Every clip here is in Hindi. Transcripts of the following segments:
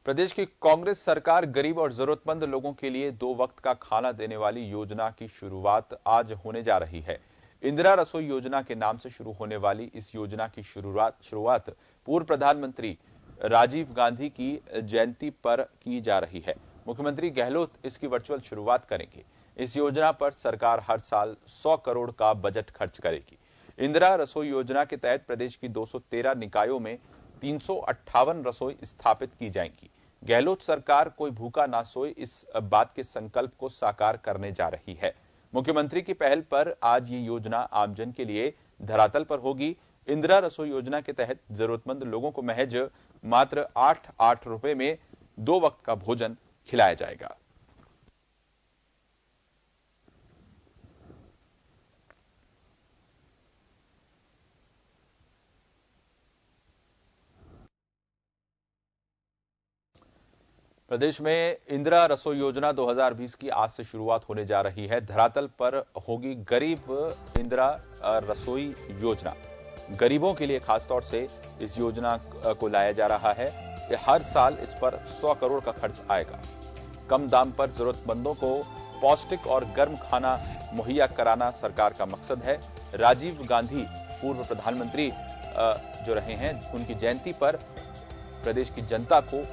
प्रदेश की कांग्रेस सरकार गरीब और जरूरतमंद लोगों के लिए 2 वक्त का खाना देने वाली योजना की शुरुआत आज होने जा रही है। इंदिरा रसोई योजना के नाम से शुरू होने वाली इस योजना की शुरुआत पूर्व प्रधानमंत्री राजीव गांधी की जयंती पर की जा रही है। मुख्यमंत्री गहलोत इसकी वर्चुअल शुरुआत करेंगे। इस योजना पर सरकार हर साल 100 करोड़ का बजट खर्च करेगी। इंदिरा रसोई योजना के तहत प्रदेश की 213 निकायों में 358 रसोई स्थापित की जाएंगी। गहलोत सरकार कोई भूखा ना सोए इस बात के संकल्प को साकार करने जा रही है। मुख्यमंत्री की पहल पर आज ये योजना आमजन के लिए धरातल पर होगी। इंदिरा रसोई योजना के तहत जरूरतमंद लोगों को महज मात्र 8 रुपए में 2 वक्त का भोजन खिलाया जाएगा। प्रदेश में इंदिरा रसोई योजना 2020 की आज से शुरुआत होने जा रही है। धरातल पर होगी गरीब इंदिरा रसोई योजना। गरीबों के लिए खासतौर से इस योजना को लाया जा रहा है। हर साल इस पर 100 करोड़ का खर्च आएगा। कम दाम पर जरूरतमंदों को पौष्टिक और गर्म खाना मुहैया कराना सरकार का मकसद है। राजीव गांधी पूर्व प्रधानमंत्री जो रहे हैं, उनकी जयंती पर प्रदेश की जनता को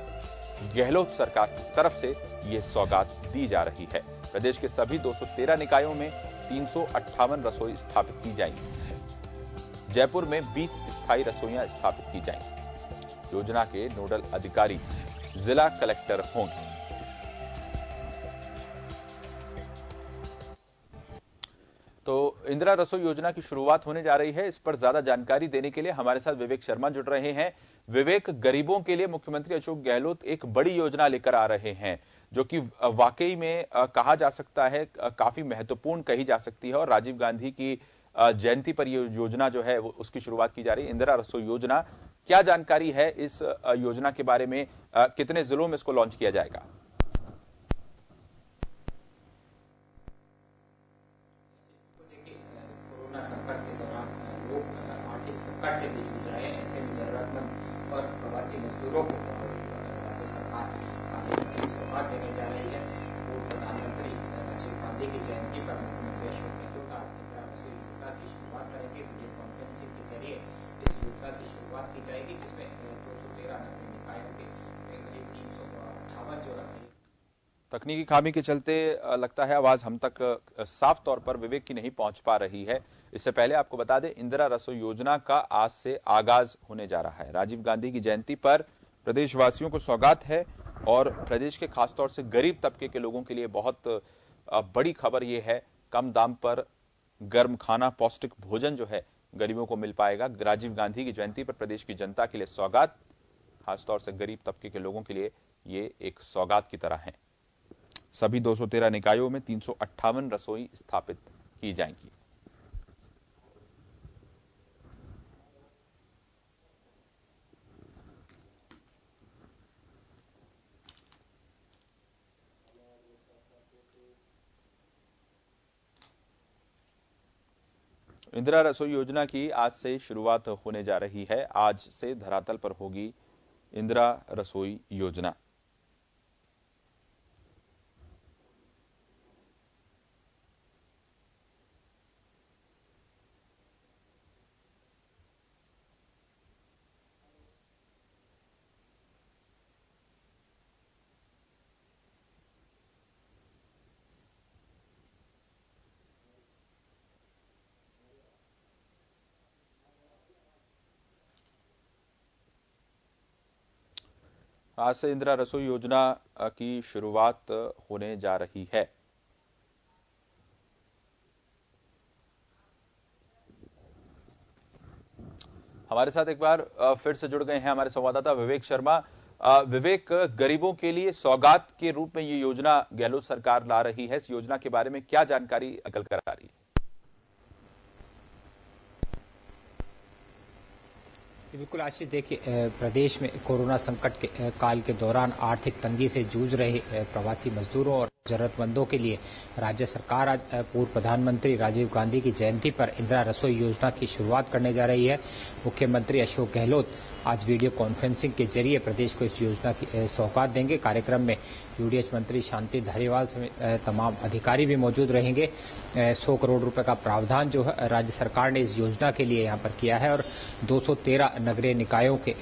गहलोत सरकार की तरफ से यह सौगात दी जा रही है। प्रदेश के सभी 213 निकायों में 358 रसोई स्थापित की जाएंगी। जयपुर में 20 स्थायी रसोइयां स्थापित की जाएंगी। योजना के नोडल अधिकारी जिला कलेक्टर होंगे। तो इंदिरा रसोई योजना की शुरुआत होने जा रही है। इस पर ज्यादा जानकारी देने के लिए हमारे साथ विवेक शर्मा जुड़ रहे हैं। विवेक, गरीबों के लिए मुख्यमंत्री अशोक गहलोत एक बड़ी योजना लेकर आ रहे हैं, जो कि वाकई में कहा जा सकता है काफी महत्वपूर्ण कही जा सकती है। और राजीव गांधी की जयंती पर यह योजना जो है उसकी शुरुआत की जा रही है, इंदिरा रसोई योजना। क्या जानकारी है इस योजना के बारे में? कितने जिलों में इसको लॉन्च किया जाएगा? संकट के दौरान लोग आर्थिक संकट से भी जूझ रहे हैं। ऐसे में जरूरतमंद और प्रवासी मजदूरों को राज्य सरकार सौगात देने जा रही है। पूर्व प्रधानमंत्री राजीव गांधी की जयंती पर मुख्यमंत्री अशोक गहलोत आज इंदिरा रसोई योजना की शुरुआत करेंगे। वीडियो कॉन्फ्रेंसिंग के जरिए इस योजना की शुरुआत की जाएगी, जिसमें 213 नगरीय निकायों के करीब 358 जो रहे। तकनीकी खामी के चलते लगता है आवाज हम तक साफ तौर पर विवेक की नहीं पहुंच पा रही है। इससे पहले आपको बता दें, इंदिरा रसोई योजना का आज से आगाज होने जा रहा है। राजीव गांधी की जयंती पर प्रदेशवासियों को सौगात है और प्रदेश के खासतौर से गरीब तबके के लोगों के लिए बहुत बड़ी खबर यह है, कम दाम पर गर्म खाना, पौष्टिक भोजन जो है गरीबों को मिल पाएगा। राजीव गांधी की जयंती पर प्रदेश की जनता के लिए सौगात, खासतौर से गरीब तबके के लोगों के लिए ये एक सौगात की तरह है। सभी 213 निकायों में 358 रसोई स्थापित की जाएंगी। इंदिरा रसोई योजना की आज से शुरुआत होने जा रही है। आज से धरातल पर होगी इंदिरा रसोई योजना। आज से इंदिरा रसोई योजना की शुरुआत होने जा रही है। हमारे साथ एक बार फिर से जुड़ गए हैं हमारे संवाददाता विवेक शर्मा। विवेक, गरीबों के लिए सौगात के रूप में ये योजना गहलोत सरकार ला रही है। इस योजना के बारे में क्या जानकारी निकल कर आ रही है? बिल्कुल आशीष, देखिए, प्रदेश में कोरोना संकट के काल के दौरान आर्थिक तंगी से जूझ रहे प्रवासी मजदूरों और जरूरतमंदों के लिए राज्य सरकार आज पूर्व प्रधानमंत्री राजीव गांधी की जयंती पर इंदिरा रसोई योजना की शुरुआत करने जा रही है। मुख्यमंत्री अशोक गहलोत आज वीडियो कॉन्फ्रेंसिंग के जरिए प्रदेश को इस योजना की सौगात देंगे। कार्यक्रम में यूडीएच मंत्री शांति धारीवाल समेत तमाम अधिकारी भी मौजूद रहेंगे। 100 करोड़ रुपए का प्रावधान जो है राज्य सरकार ने इस योजना के लिए यहाँ पर किया है और 213 नगरीय निकायों के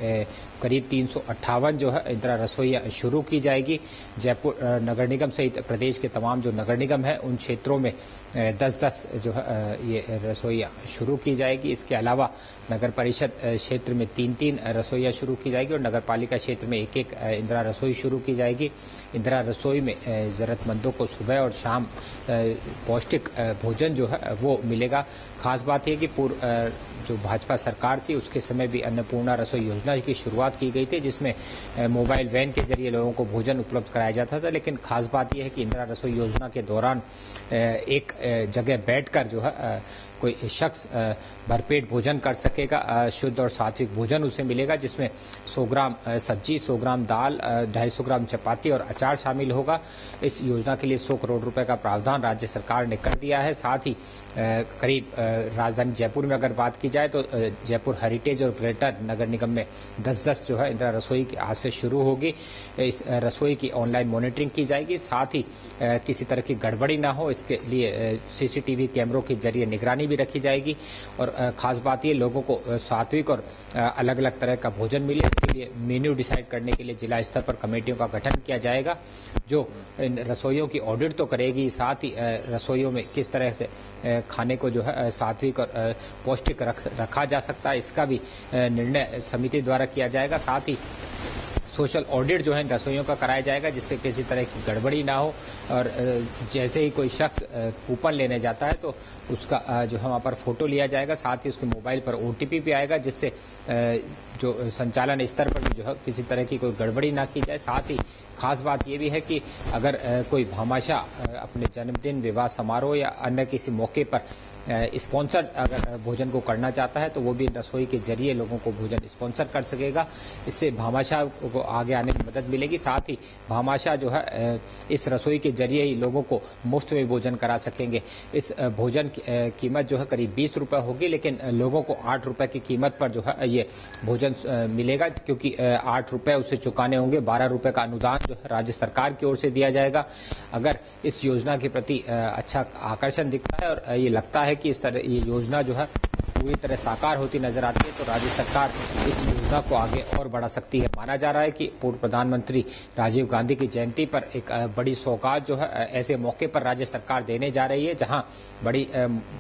करीब 358 जो है इंदिरा रसोईयां शुरू की जाएगी। जयपुर नगर निगम सहित प्रदेश के तमाम जो नगर निगम है उन क्षेत्रों में 10-10 जो है ये रसोईयां शुरू की जाएगी। इसके अलावा नगर परिषद क्षेत्र में 3-3 रसोईयां शुरू की जाएगी और नगर पालिका क्षेत्र में 1-1 इंदिरा रसोई शुरू की जाएगी। इंदिरा रसोई में जरूरतमंदों को सुबह और शाम पौष्टिक भोजन जो है वो मिलेगा। खास बात यह कि पूर्व जो भाजपा सरकार थी उसके समय भी अन्नपूर्णा रसोई योजना की शुरुआत की गई थी, जिसमें मोबाइल वैन के जरिए लोगों को भोजन उपलब्ध कराया जाता था। लेकिन खास बात यह है कि इंदिरा रसोई योजना के दौरान एक जगह बैठकर जो है कोई शख्स भरपेट भोजन कर सकेगा। शुद्ध और सात्विक भोजन उसे मिलेगा, जिसमें 100 ग्राम सब्जी, 100 ग्राम दाल, 250 ग्राम चपाती और अचार शामिल होगा। इस योजना के लिए 100 करोड़ रुपए का प्रावधान राज्य सरकार ने कर दिया है। साथ ही करीब राजधानी जयपुर में अगर बात की जाए तो जयपुर हेरिटेज और ग्रेटर नगर निगम में 10-10 जो है इंदिरा रसोई की आज से शुरू होगी। इस रसोई की ऑनलाइन मॉनिटरिंग की जाएगी। साथ ही किसी तरह की गड़बड़ी ना हो इसके लिए सीसीटीवी कैमरों के जरिए निगरानी भी रखी जाएगी। और खास बात ये लोगों को सात्विक और अलग अलग तरह का भोजन मिले, इसके लिए मेन्यू डिसाइड करने के लिए जिला स्तर पर कमेटियों का गठन किया जाएगा, जो इन रसोइयों की ऑडिट तो करेगी। साथ ही रसोइयों में किस तरह से खाने को जो है सात्विक और पौष्टिक रखा जा सकता है, इसका भी निर्णय समिति द्वारा किया जाएगा। साथ ही सोशल ऑडिट जो है रसोइयों का कराया जाएगा, जिससे किसी तरह की गड़बड़ी ना हो। और जैसे ही कोई शख्स कूपन लेने जाता है तो उसका जो है वहाँ पर फोटो लिया जाएगा। साथ ही उसके मोबाइल पर ओटीपी भी आएगा, जिससे जो संचालन स्तर पर भी जो है किसी तरह की कोई गड़बड़ी ना की जाए। साथ ही खास बात यह भी है कि अगर कोई भामाशाह अपने जन्मदिन, विवाह समारोह या अन्य किसी मौके पर स्पॉन्सर अगर भोजन को करना चाहता है तो वो भी रसोई के जरिए लोगों को भोजन स्पॉन्सर कर सकेगा। इससे भामाशाह को आगे आने में मदद मिलेगी। साथ ही भामाशाह जो है इस रसोई के जरिए ही लोगों को मुफ्त में भोजन करा सकेंगे। इस भोजन की कीमत जो है करीब 20 रुपए होगी, लेकिन लोगों को 8 रुपए की कीमत पर जो है ये भोजन मिलेगा, क्योंकि 8 रुपए उसे चुकाने होंगे। 12 रुपए का अनुदान जो है राज्य सरकार की ओर से दिया जाएगा। अगर इस योजना के प्रति अच्छा आकर्षण दिखता है और ये लगता है कि इस तरह ये योजना जो है पूरी तरह साकार होती नजर आती है तो राज्य सरकार इस योजना को आगे और बढ़ा सकती है। माना जा रहा है कि पूर्व प्रधानमंत्री राजीव गांधी की जयंती पर एक बड़ी सौगात जो है ऐसे मौके पर राज्य सरकार देने जा रही है, जहां बड़ी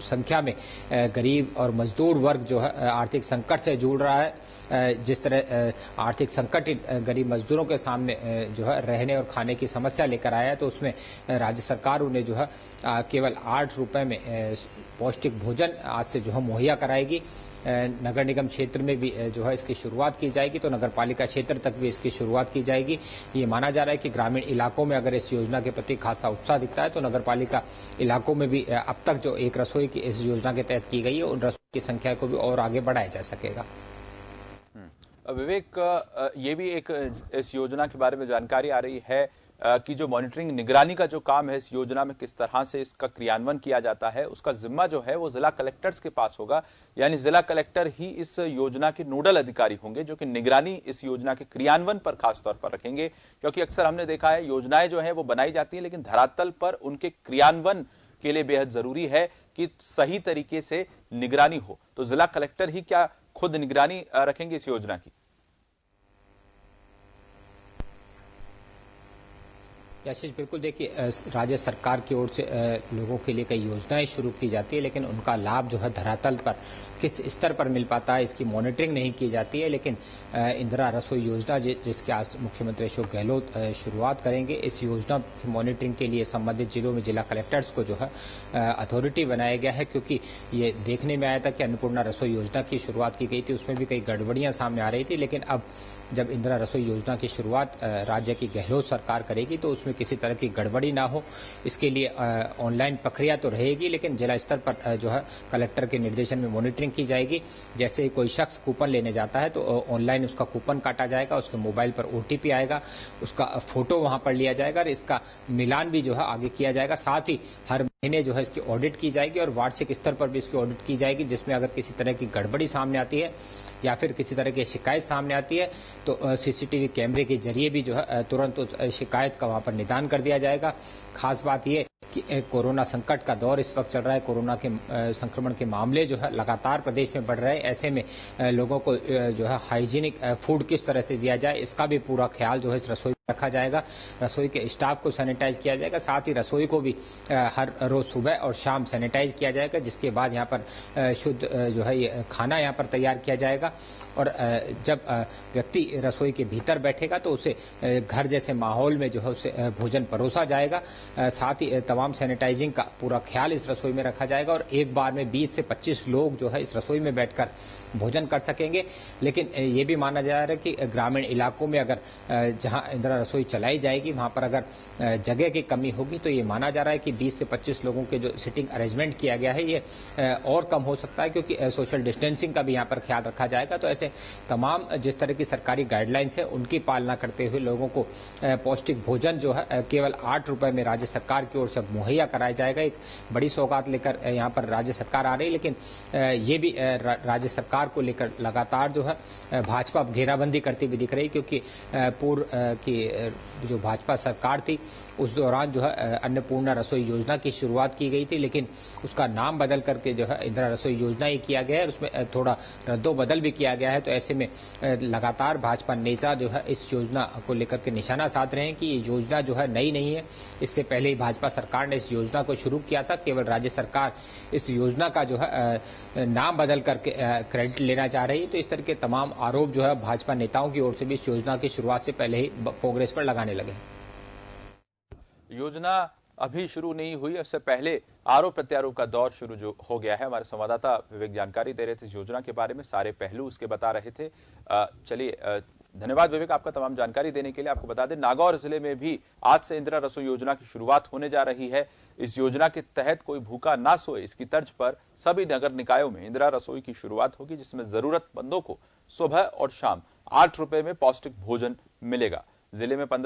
संख्या में गरीब और मजदूर वर्ग जो है आर्थिक संकट से जूझ रहा है। जिस तरह आर्थिक संकट गरीब मजदूरों के सामने जो है रहने और खाने की समस्या लेकर आया है, तो उसमें राज्य सरकार उन्हें जो है केवल 8 रुपए में पौष्टिक भोजन आज से जो है मुहैया कराएगी। नगर निगम क्षेत्र में भी जो है इसकी शुरुआत की जाएगी, तो नगर पालिका क्षेत्र तक भी इसकी शुरुआत की जाएगी। ये माना जा रहा है कि ग्रामीण इलाकों में अगर इस योजना के प्रति खासा उत्साह दिखता है तो नगर पालिका इलाकों में भी अब तक जो एक रसोई की इस योजना के तहत की गई है उन रसोई की संख्या को भी और आगे बढ़ाया जा सकेगा। विवेक, ये भी एक इस योजना के बारे में जानकारी आ रही है कि जो मॉनिटरिंग निगरानी का जो काम है इस योजना में किस तरह से इसका क्रियान्वयन किया जाता है, उसका जिम्मा जो है वो जिला कलेक्टर्स के पास होगा। यानी जिला कलेक्टर ही इस योजना के नोडल अधिकारी होंगे, जो कि निगरानी इस योजना के क्रियान्वयन पर खास तौर पर रखेंगे। क्योंकि अक्सर हमने देखा है योजनाएं जो है वो बनाई जाती है, लेकिन धरातल पर उनके क्रियान्वयन के लिए बेहद जरूरी है कि सही तरीके से निगरानी हो। तो जिला कलेक्टर ही क्या खुद निगरानी रखेंगे इस योजना की? आशीष, बिल्कुल देखिए, राज्य सरकार की ओर से लोगों के लिए कई योजनाएं शुरू की जाती है, लेकिन उनका लाभ जो है धरातल पर किस स्तर पर मिल पाता है इसकी मॉनिटरिंग नहीं की जाती है। लेकिन इंदिरा रसोई योजना जिसके आज मुख्यमंत्री अशोक गहलोत शुरुआत करेंगे, इस योजना की मॉनिटरिंग के लिए संबंधित जिलों में जिला कलेक्टर्स को जो है अथॉरिटी बनाया गया है। क्योंकि ये देखने में आया था कि अन्नपूर्णा रसोई योजना की शुरुआत की गई थी, उसमें भी कई गड़बड़ियां सामने आ रही थी। लेकिन अब जब इंदिरा रसोई योजना की शुरुआत राज्य की गहलोत सरकार करेगी तो उसमें इसमें किसी तरह की गड़बड़ी ना हो, इसके लिए ऑनलाइन प्रक्रिया तो रहेगी, लेकिन जिला स्तर पर जो है कलेक्टर के निर्देशन में मॉनिटरिंग की जाएगी। जैसे कोई शख्स कूपन लेने जाता है तो ऑनलाइन उसका कूपन काटा जाएगा, उसके मोबाइल पर OTP आएगा, उसका फोटो वहां पर लिया जाएगा और इसका मिलान भी जो है आगे किया जाएगा। साथ ही हर महीने जो है इसकी ऑडिट की जाएगी और वार्षिक स्तर पर भी इसकी ऑडिट की जाएगी, जिसमें अगर किसी तरह की गड़बड़ी सामने आती है या फिर किसी तरह की शिकायत सामने आती है तो CCTV कैमरे के जरिए भी जो है तुरंत उस शिकायत का वहां पर निदान कर दिया जाएगा। खास बात यह कि कोरोना संकट का दौर इस वक्त चल रहा है, कोरोना के संक्रमण के मामले जो है लगातार प्रदेश में बढ़ रहे हैं। ऐसे में लोगों को जो है हाइजीनिक फूड किस तरह से दिया जाए, इसका भी पूरा ख्याल जो है इस रसोई रखा जाएगा। रसोई के स्टाफ को सैनिटाइज किया जाएगा, साथ ही रसोई को भी हर रोज सुबह और शाम सैनिटाइज किया जाएगा, जिसके बाद यहाँ पर शुद्ध जो है ये खाना यहाँ पर तैयार किया जाएगा। और जब व्यक्ति रसोई के भीतर बैठेगा तो उसे घर जैसे माहौल में जो है उसे भोजन परोसा जाएगा। साथ ही तमाम सैनिटाइजिंग का पूरा ख्याल इस रसोई में रखा जाएगा और एक बार में 20 से 25 लोग जो है इस रसोई में बैठकर भोजन कर सकेंगे। लेकिन ये भी माना जा रहा है कि ग्रामीण इलाकों में अगर जहां इंदिरा रसोई चलाई जाएगी वहां पर अगर जगह की कमी होगी तो ये माना जा रहा है कि 20 से 25 लोगों के जो सिटिंग अरेंजमेंट किया गया है ये और कम हो सकता है, क्योंकि सोशल डिस्टेंसिंग का भी यहाँ पर ख्याल रखा जाएगा। तो ऐसे तमाम जिस तरह की सरकारी गाइडलाइंस है उनकी पालना करते हुए लोगों को पौष्टिक भोजन जो है केवल 8 रुपए में राज्य सरकार की ओर से मुहैया कराया जाएगा। एक बड़ी सौगात लेकर यहाँ पर राज्य सरकार आ रही है, लेकिन ये भी राज्य सरकार को लेकर लगातार जो है भाजपा घेराबंदी करती हुई दिख रही, क्योंकि पूर्व की जो भाजपा सरकार थी उस दौरान जो है अन्नपूर्णा रसोई योजना की शुरुआत की गई थी, लेकिन उसका नाम बदल करके जो है इंदिरा रसोई योजना ही किया गया है, उसमें थोड़ा रद्दोबदल भी किया गया है। तो ऐसे में लगातार भाजपा नेता जो है इस योजना को लेकर के निशाना साध रहे हैं कि ये योजना जो है नई नहीं है। इससे पहले ही भाजपा सरकार ने इस योजना को शुरू किया था, केवल राज्य सरकार इस योजना का जो है नाम बदल करके क्रेडिट लेना चाह रही है। तो इस तरह के तमाम आरोप जो है भाजपा नेताओं की ओर से भी इस योजना की शुरुआत से पहले ही कांग्रेस पर लगाने लगे। योजना अभी शुरू नहीं हुई, उससे पहले आरोप प्रत्यारोप का दौर शुरू जो हो गया है। हमारे संवाददाता विवेक जानकारी दे रहे थे इस योजना के बारे में, सारे पहलू उसके बता रहे थे। चलिए धन्यवाद विवेक आपका तमाम जानकारी देने के लिए। आपको बता दें नागौर जिले में भी आज से इंदिरा रसोई योजना की शुरुआत होने जा रही है। इस योजना के तहत कोई भूखा ना सोए, इसकी तर्ज पर सभी नगर निकायों में इंदिरा रसोई की शुरुआत होगी, जिसमें जरूरतमंदों को सुबह और शाम 8 रुपए में पौष्टिक भोजन मिलेगा। जिले में 15